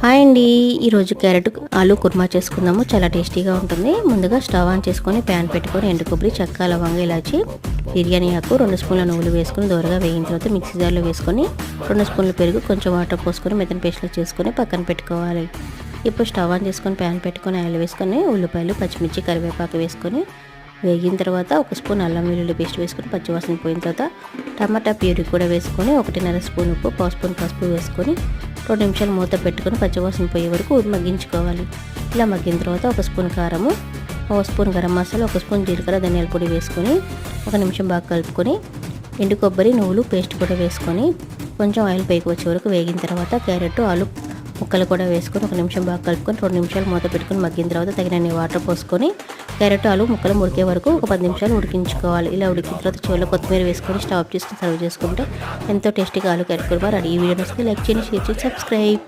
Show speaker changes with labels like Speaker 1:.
Speaker 1: Hi అండి. ఈరోజు carrot ఆలు కుర్మా చేసుకుందాము. చాలా టేస్టీగా ఉంటుంది. ముందుగా స్టవ్ ఆన్ చేసుకొని ప్యాన్ పెట్టుకొని ఎండు కొబ్బరి, చెక్క, లవంగ, ఇలాచి, బిర్యానీ ఆకు, 2 స్పూన్ల నువ్వులు వేసుకొని దోరగా వేగిన తర్వాత మిక్సీ జార్లో వేసుకొని 2 స్పూన్ల పెరుగు, కొంచెం వాటర్ పోసుకొని మెత్తని పేస్ట్లో చేసుకొని పక్కన పెట్టుకోవాలి. ఇప్పుడు స్టవ్ ఆన్ చేసుకొని ప్యాన్ పెట్టుకొని ఆయిల్ వేసుకొని ఉల్లిపాయలు, పచ్చిమిర్చి, కరివేపాకు వేసుకొని వేగిన తర్వాత 1 స్పూన్ అల్లం వెల్లుల్లి పేస్ట్ వేసుకొని పచ్చివాసన పోయిన తర్వాత టమాటా ప్యూరీ కూడా వేసుకొని 1.5 స్పూన్ ఉప్పు, పావు స్పూన్ పసుపు వేసుకొని 2 నిమిషాలు మూత పెట్టుకొని పచ్చివాసన పోయే వరకు మగ్గించుకోవాలి. ఇలా మగ్గిన తర్వాత 1 స్పూన్ కారము, 1 స్పూన్ గరం మసాలా, 1 స్పూన్ జీలకర్ర, ధనియాల పొడి వేసుకొని 1 నిమిషం బాగా కలుపుకొని ఎండు కొబ్బరి, నువ్వులు పేస్ట్ కూడా వేసుకొని కొంచెం ఆయిల్ పైకి వచ్చే వరకు వేగిన తర్వాత క్యారెట్, ఆలు ముక్కలు కూడా వేసుకొని 1 నిమిషం బాగా కలుపుకొని 2 నిమిషాలు మూత పెట్టుకొని మగ్గిన తర్వాత తగినన్ని వాటర్ పోసుకొని క్యారెట్, ఆలు ముక్కలు ఉడికే వరకు ఒక 10 నిమిషాలు ఉడికించుకోవాలి. ఇలా ఉడికిన తర్వాత చివరిలో కొత్తిమీర వేసుకొని స్టవ్ చేసుకొని సర్వ్ చేసుకుంటే ఎంతో టేస్టీగా ఆలు క్యారెట్ కుర్మా రెడీ. ఈ వీడియో నచ్చితే లైక్ చేయండి, షేర్ చేయండి, సబ్స్క్రైబ్.